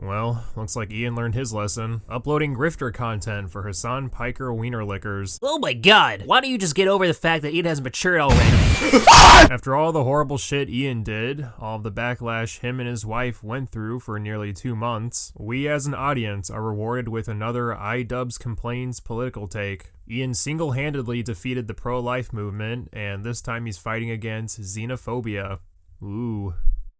Well, looks like Ian learned his lesson. Uploading grifter content for Hassan Piker Wiener Lickers. Oh my god, why don't you just get over the fact that Ian hasn't matured already? After all the horrible shit Ian did, all of the backlash him and his wife went through for nearly 2 months, we as an audience are rewarded with another Idubbbz Complains political take. Ian single-handedly defeated the pro-life movement, and this time he's fighting against xenophobia. Ooh.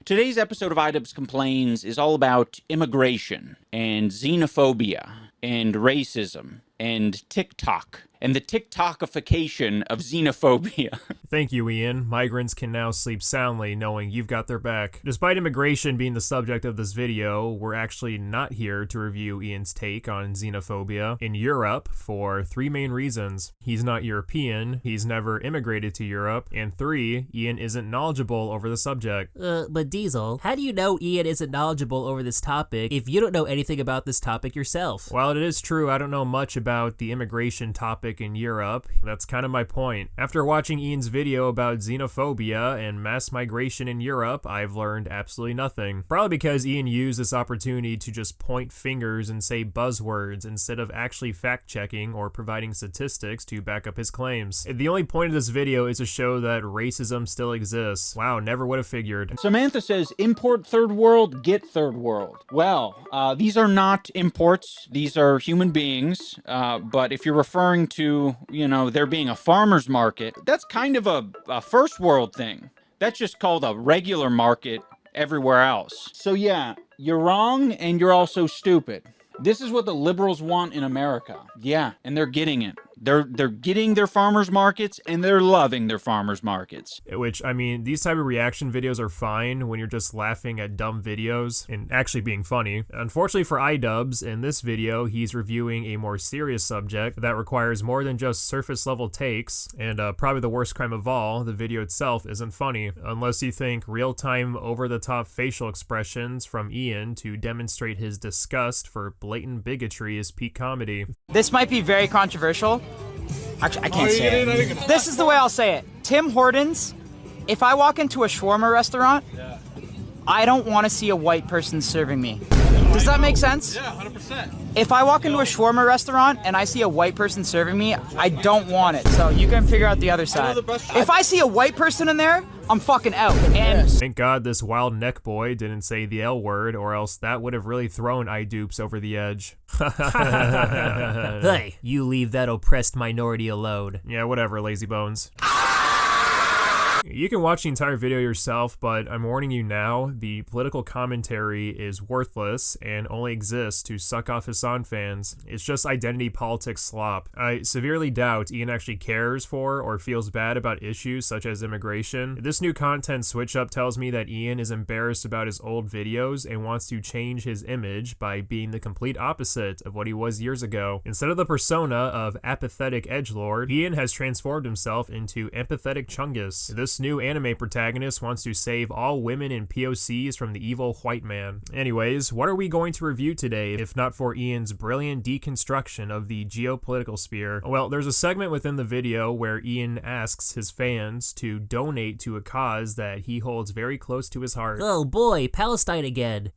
Today's episode of Idubbbz Complains is all about immigration and xenophobia and racism and TikTok and the TikTokification of xenophobia. Thank you, Ian. Migrants can now sleep soundly knowing you've got their back. Despite immigration being the subject of this video, we're actually not here to review Ian's take on xenophobia in Europe for 3 main reasons. He's not European, he's never immigrated to Europe, and 3, Ian isn't knowledgeable over the subject. But Diesel, how do you know Ian isn't knowledgeable over this topic if you don't know anything about this topic yourself? While it is true I don't know much about the immigration topic in Europe, that's kind of my point. After watching Ian's video about xenophobia and mass migration in Europe, I've learned absolutely nothing. Probably because Ian used this opportunity to just point fingers and say buzzwords instead of actually fact-checking or providing statistics to back up his claims. The only point of this video is to show that racism still exists. Wow, never would have figured. Samantha says, import third world, get third world. Well, these are not imports, these are human beings, but if you're referring to, you know, there being a farmer's market, that's kind of a first world thing. That's just called a regular market everywhere else. So yeah, you're wrong and you're also stupid. This is what the liberals want in America. Yeah, and they're getting it. They're getting their farmers markets and they're loving their farmers markets. Which, I mean, these type of reaction videos are fine when you're just laughing at dumb videos and actually being funny. Unfortunately for Idubbbz, in this video, he's reviewing a more serious subject that requires more than just surface level takes, and probably the worst crime of all, the video itself isn't funny, unless you think real-time over-the-top facial expressions from Ian to demonstrate his disgust for blatant bigotry is peak comedy. This might be very controversial. Actually, I can't say it. This is the way I'll say it. Tim Hortons, if I walk into a shawarma restaurant, I don't want to see a white person serving me. Does that make sense? Yeah, 100%. If I walk into a shawarma restaurant and I see a white person serving me, I don't want it. So you can figure out the other side. If I see a white person in there, I'm fucking out. And thank God this wild neck boy didn't say the L word, or else that would have really thrown Idubbbz over the edge. Hey, you leave that oppressed minority alone. Yeah, whatever, lazy bones. You can watch the entire video yourself, but I'm warning you now, the political commentary is worthless and only exists to suck off Hassan fans. It's just identity politics slop. I severely doubt Ian actually cares for or feels bad about issues such as immigration. This new content switch up tells me that Ian is embarrassed about his old videos and wants to change his image by being the complete opposite of what he was years ago. Instead of the persona of apathetic edgelord, Ian has transformed himself into empathetic Chungus. This new anime protagonist wants to save all women and POCs from the evil white man. Anyways, what are we going to review today if not for Ian's brilliant deconstruction of the geopolitical sphere? Well, there's a segment within the video where Ian asks his fans to donate to a cause that he holds very close to his heart. Oh boy, Palestine again.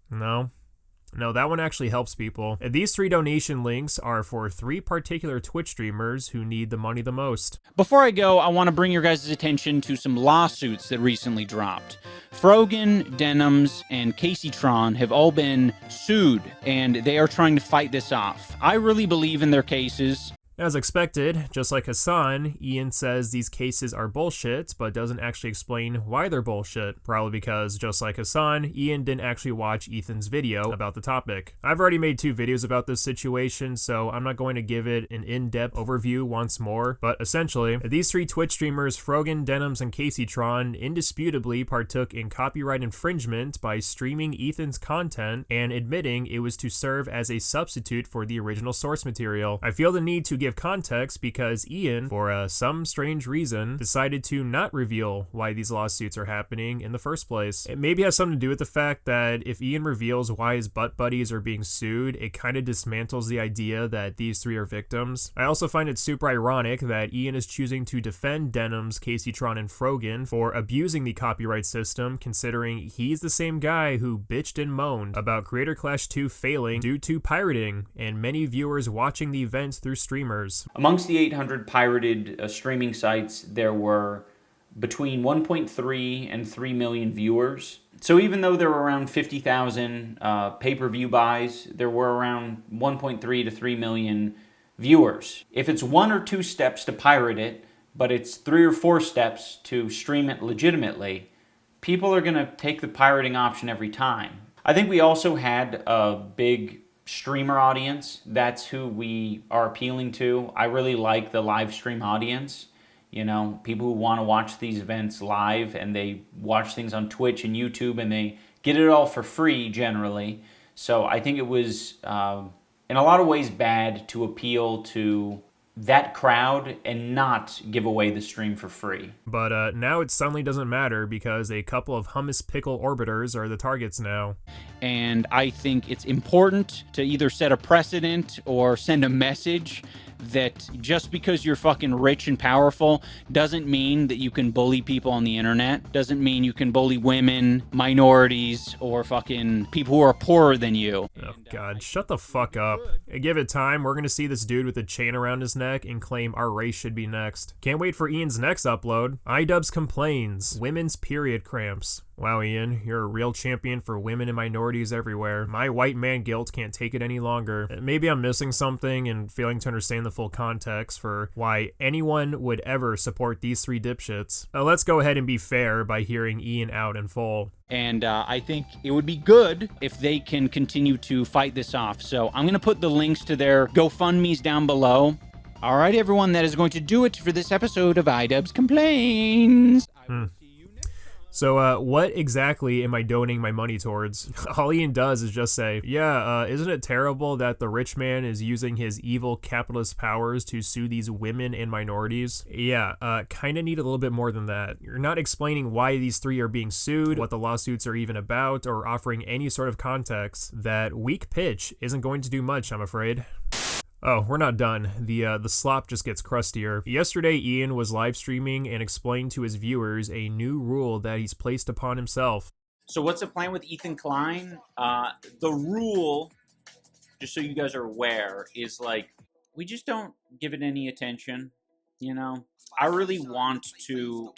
No, that one actually helps people. And these 3 donation links are for 3 particular Twitch streamers who need the money the most. Before I go, I want to bring your guys' attention to some lawsuits that recently dropped. Frogan, Denims, and Casey Tron have all been sued, and they are trying to fight this off. I really believe in their cases. As expected, just like Hassan, Ian says these cases are bullshit, but doesn't actually explain why they're bullshit. Probably because, just like Hassan, Ian didn't actually watch Ethan's video about the topic. I've already made 2 videos about this situation, so I'm not going to give it an in-depth overview once more, but essentially, these 3 Twitch streamers, Frogan, Denims, and Casey Tron, indisputably partook in copyright infringement by streaming Ethan's content and admitting it was to serve as a substitute for the original source material. I feel the need to give of context because Ian, for some strange reason, decided to not reveal why these lawsuits are happening in the first place. It maybe has something to do with the fact that if Ian reveals why his butt buddies are being sued, it kind of dismantles the idea that these three are victims. I also find it super ironic that Ian is choosing to defend Denham's, Casey Tron, and Frogan for abusing the copyright system, considering he's the same guy who bitched and moaned about Creator Clash 2 failing due to pirating and many viewers watching the events through streamers. Amongst the 800 pirated streaming sites, there were between 1.3 and 3 million viewers. So even though there were around 50,000 pay-per-view buys, there were around 1.3 to 3 million viewers. If it's 1 or 2 steps to pirate it, but it's 3 or 4 steps to stream it legitimately, people are going to take the pirating option every time. I think we also had a big streamer audience. That's who we are appealing to. I really like the live stream audience. You know, people who want to watch these events live, and they watch things on Twitch and YouTube, and they get it all for free generally. So I think it was, in a lot of ways, bad to appeal to that crowd and not give away the stream for free. But now it suddenly doesn't matter because a couple of hummus pickle orbiters are the targets now. And I think it's important to either set a precedent or send a message that just because you're fucking rich and powerful doesn't mean that you can bully people on the internet, doesn't mean you can bully women, minorities, or fucking people who are poorer than you. Oh god, shut the fuck up. Give it time, we're gonna see this dude with a chain around his neck and claim our race should be next. Can't wait for Ian's next upload. Idubbbz complains, women's period cramps. Wow, Ian, you're a real champion for women and minorities everywhere. My white man guilt can't take it any longer. Maybe I'm missing something and failing to understand the full context for why anyone would ever support these three dipshits. Let's go ahead and be fair by hearing Ian out in full. And I think it would be good if they can continue to fight this off. So I'm going to put the links to their GoFundMes down below. All right, everyone, that is going to do it for this episode of Idubbbz Complains. So, what exactly am I donating my money towards? All Ian does is just say, yeah, isn't it terrible that the rich man is using his evil capitalist powers to sue these women and minorities? Yeah, kinda need a little bit more than that. You're not explaining why these three are being sued, what the lawsuits are even about, or offering any sort of context. That weak pitch isn't going to do much, I'm afraid. Oh, we're not done. The slop just gets crustier. Yesterday, Ian was live streaming and explained to his viewers a new rule that he's placed upon himself. So what's the plan with Ethan Klein? The rule, just so you guys are aware, is like, we just don't give it any attention, you know? I really want to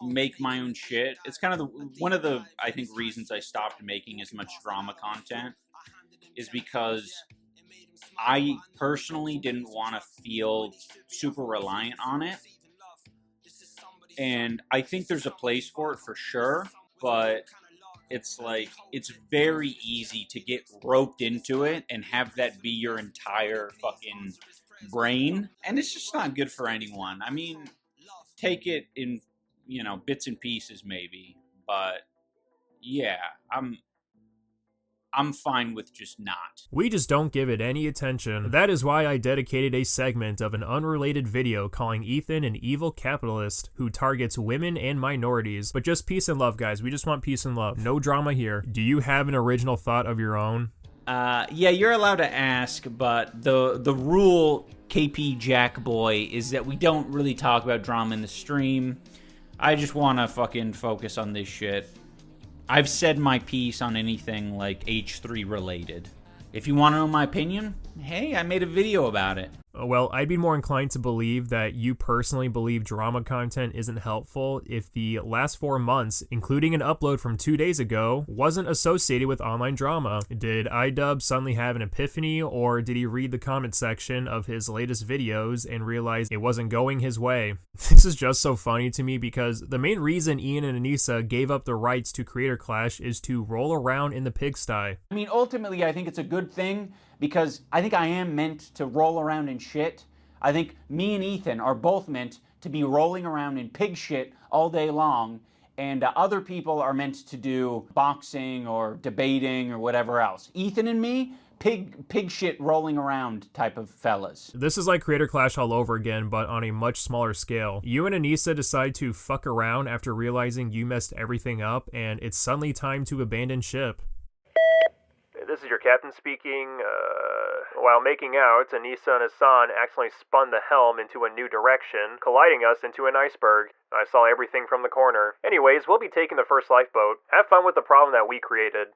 make my own shit. It's kind of one of the, I think, reasons I stopped making as much drama content is because I personally didn't want to feel super reliant on it. And I think there's a place for it for sure, but it's like, it's very easy to get roped into it and have that be your entire fucking brain. And it's just not good for anyone. I mean, take it in, you know, bits and pieces maybe, but yeah, I'm fine with just not. We just don't give it any attention. That is why I dedicated a segment of an unrelated video calling Ethan an evil capitalist who targets women and minorities. But just peace and love, guys. We just want peace and love. No drama here. Do you have an original thought of your own? Yeah, you're allowed to ask, but the rule, KP Jackboy, is that we don't really talk about drama in the stream. I just want to fucking focus on this shit. I've said my piece on anything like H3 related. If you want to know my opinion, hey, I made a video about it. Well, I'd be more inclined to believe that you personally believe drama content isn't helpful if the last 4 months, including an upload from 2 days ago, wasn't associated with online drama. Did Idubbbz suddenly have an epiphany, or did he read the comment section of his latest videos and realize it wasn't going his way? This is just so funny to me because the main reason Ian and Anissa gave up the rights to Creator Clash is to roll around in the pigsty. I mean, ultimately, I think it's a good thing because I think I am meant to roll around in shit. I think me and Ethan are both meant to be rolling around in pig shit all day long, and other people are meant to do boxing or debating or whatever else. Ethan and me, pig shit rolling around type of fellas. This is like Creator Clash all over again, but on a much smaller scale. You and Anissa decide to fuck around after realizing you messed everything up, and it's suddenly time to abandon ship. This is your captain speaking. While making out, Anissa and Hassan accidentally spun the helm into a new direction, colliding us into an iceberg. I saw everything from the corner. Anyways, we'll be taking the first lifeboat. Have fun with the problem that we created.